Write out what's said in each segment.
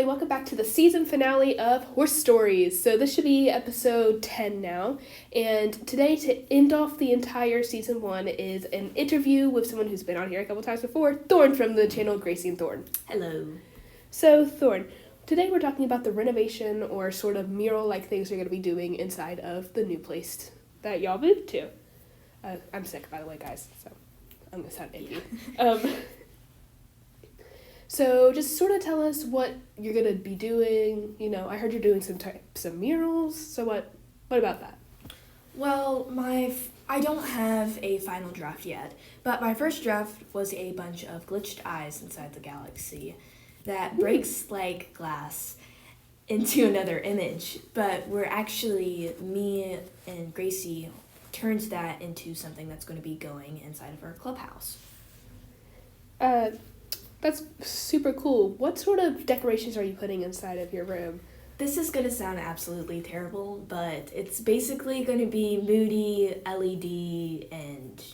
and welcome back to the season finale of Horse Stories. So this should be episode 10 now, and today to end off the entire season 1 is an interview with someone who's been on here a couple times before, Thorn from the channel Gracie and Thorn. Hello. So Thorn, today we're talking about the renovation or sort of mural-like things you're going to be doing inside of the new place that y'all moved to. I'm sick, by the way, guys, so I'm going to sound icky. So just sort of tell us what you're going to be doing. You know, I heard you're doing some types of murals, so what about that? Well, I don't have a final draft yet, but my first draft was a bunch of glitched eyes inside the galaxy that breaks like glass into another image, but me and Gracie turns that into something that's going to be going inside of our clubhouse. That's super cool. What sort of decorations are you putting inside of your room? This is going to sound absolutely terrible, but it's basically going to be moody, LED, and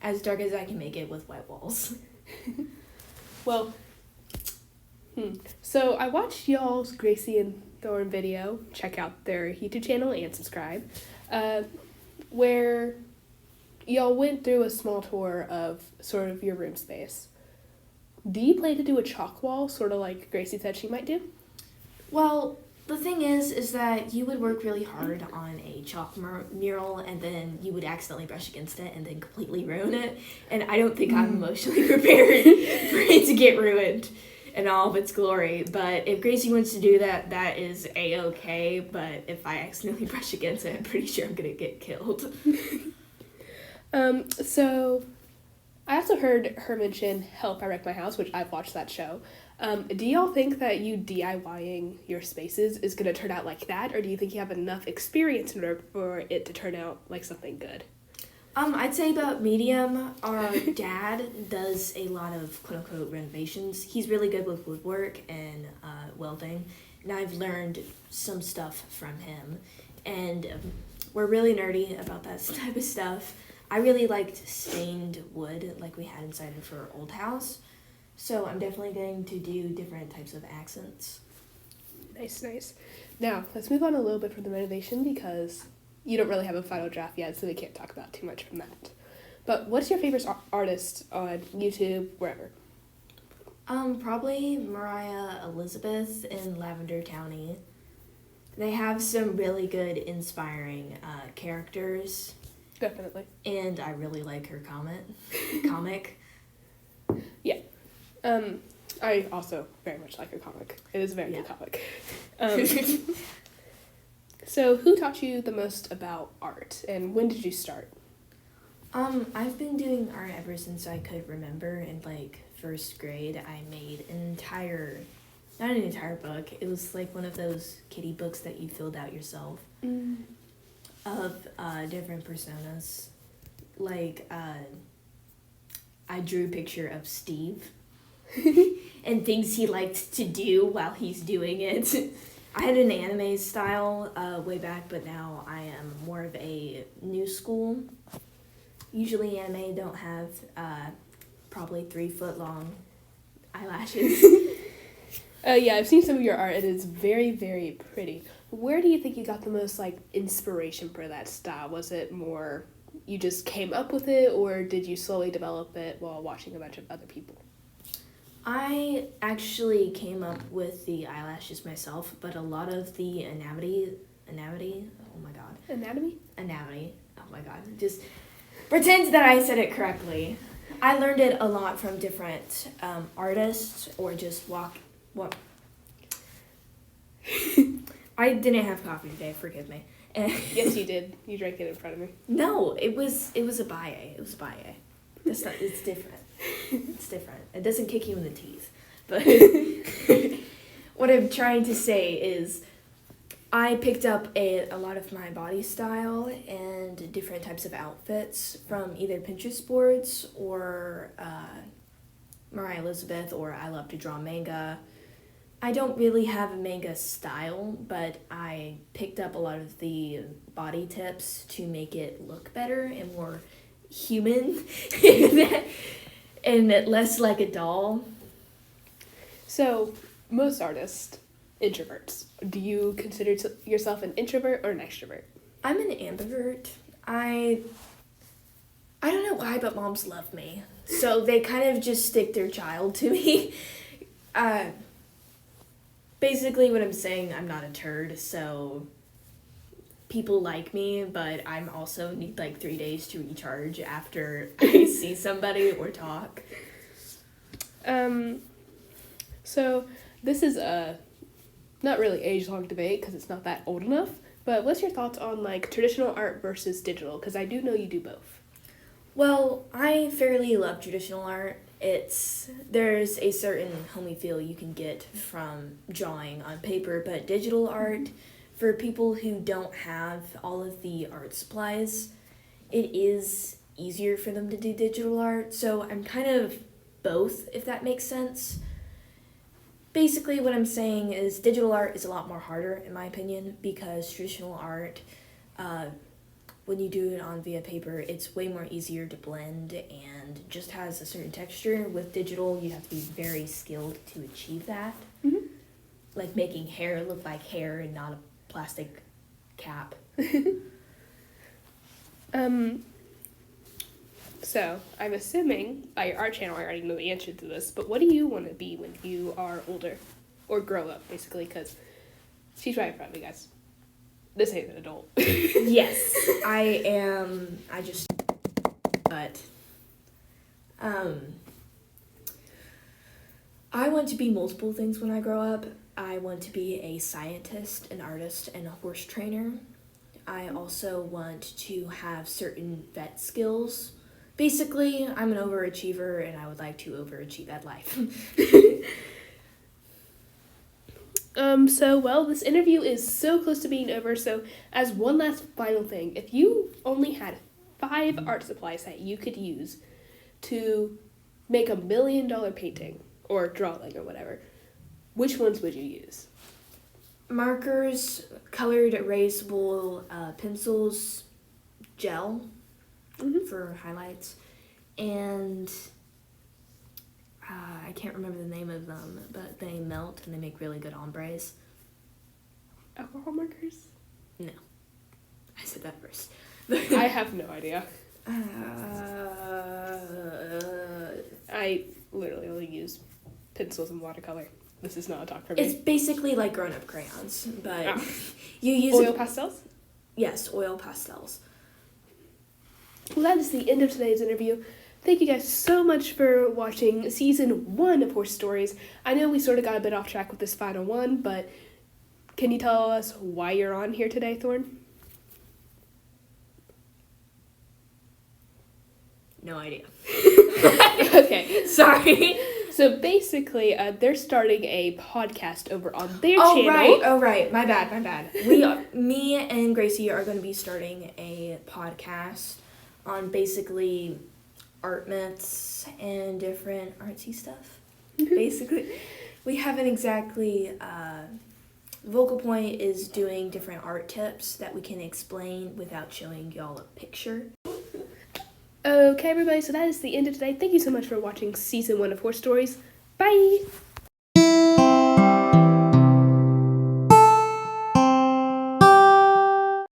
as dark as I can make it with white walls. Well, so I watched y'all's Gracie and Thorn video. Check out their YouTube channel and subscribe. Where y'all went through a small tour of sort of your room space. Do you plan to do a chalk wall, sort of like Gracie said she might do? Well, the thing is that you would work really hard on a chalk mural, and then you would accidentally brush against it and then completely ruin it. And I don't think I'm emotionally prepared for it to get ruined in all of its glory. But if Gracie wants to do that, that is A-okay. But if I accidentally brush against it, I'm pretty sure I'm going to get killed. So I also heard her mention Help, I Wrecked My House, which I've watched that show. Do y'all think that you DIYing your spaces is going to turn out like that, or do you think you have enough experience in order for it to turn out like something good? I'd say about medium. Our dad does a lot of quote-unquote renovations. He's really good with woodwork and welding, and I've learned some stuff from him. And we're really nerdy about that type of stuff. I really liked stained wood like we had inside of our old house. So I'm definitely going to do different types of accents. Nice. Now, let's move on a little bit from the renovation because you don't really have a final draft yet, so we can't talk about too much from that. But what's your favorite artist on YouTube, wherever? Probably Mariah Elizabeth in Lavender County. They have some really good, inspiring characters. Definitely. And I really like her comic. Yeah. I also very much like her comic. It is a very good comic. So who taught you the most about art, and when did you start? I've been doing art ever since I could remember. In first grade, I made not an entire book. It was like one of those kiddie books that you filled out yourself. Of different personas. I drew a picture of Steve and things he liked to do while he's doing it. I had an anime style way back, but now I am more of a new school. Usually anime don't have probably 3 foot long eyelashes. Yeah, I've seen some of your art. It is very, very pretty. Where do you think you got the most, inspiration for that style? Was it more you just came up with it, or did you slowly develop it while watching a bunch of other people? I actually came up with the eyelashes myself, but a lot of the anatomy, oh my god. Anatomy, oh my god. Just pretend that I said it correctly. I learned it a lot from different artists, or just what? I didn't have coffee today, forgive me. Yes, you did. You drank it in front of me. No, it was a baie. It's different. It's different. It doesn't kick you in the teeth. But what I'm trying to say is I picked up a lot of my body style and different types of outfits from either Pinterest boards or Mariah Elizabeth, or I love to draw manga. I don't really have a manga style, but I picked up a lot of the body tips to make it look better and more human and less like a doll. So most artists introverts. Do you consider yourself an introvert or an extrovert? I'm an ambivert. I don't know why, but moms love me. So they kind of just stick their child to me. Basically what I'm saying, I'm not a turd, so people like me, but I'm also need like 3 days to recharge after I see somebody or talk. So this is a not really age-long debate because it's not that old enough, but what's your thoughts on like traditional art versus digital? Because I do know you do both. Well, I fairly love traditional art. There's a certain homey feel you can get from drawing on paper, but digital art, for people who don't have all of the art supplies, it is easier for them to do digital art. So I'm kind of both, if that makes sense. Basically what I'm saying is digital art is a lot more harder, in my opinion, because traditional art, when you do it on via paper, it's way more easier to blend and just has a certain texture. With digital, you have to be very skilled to achieve that. Mm-hmm. Like making hair look like hair and not a plastic cap. So I'm assuming by your art channel I already know the answer to this, but what do you want to be when you are older? Or grow up, basically, because she's right in front of you guys. This ain't an adult. Yes, I am. But I want to be multiple things when I grow up. I want to be a scientist, an artist, and a horse trainer. I also want to have certain vet skills. Basically, I'm an overachiever, and I would like to overachieve at life. This interview is so close to being over, so as one last final thing, if you only had 5 art supplies that you could use to make $1 million painting, or drawing, or whatever, which ones would you use? Markers, colored erasable pencils, gel for highlights, and I can't remember the name of them, but they melt and they make really good ombres. Alcohol markers? No. I said that first. I have no idea. I literally only use pencils and watercolor. This is not a talk for me. It's basically like grown-up crayons, but you use oil pastels? Yes, oil pastels. Well, that is the end of today's interview. Thank you guys so much for watching season 1 of Horse Stories. I know we sort of got a bit off track with this final one, but can you tell us why you're on here today, Thorn? No idea. Okay. Sorry. So basically, they're starting a podcast over on their channel. Oh, right. My bad. Me and Gracie are going to be starting a podcast on basically art myths and different artsy stuff. Basically, we haven't exactly. Vocal Point is doing different art tips that we can explain without showing y'all a picture. Okay, everybody, so that is the end of today. Thank you so much for watching season 1 of Horse Stories. Bye!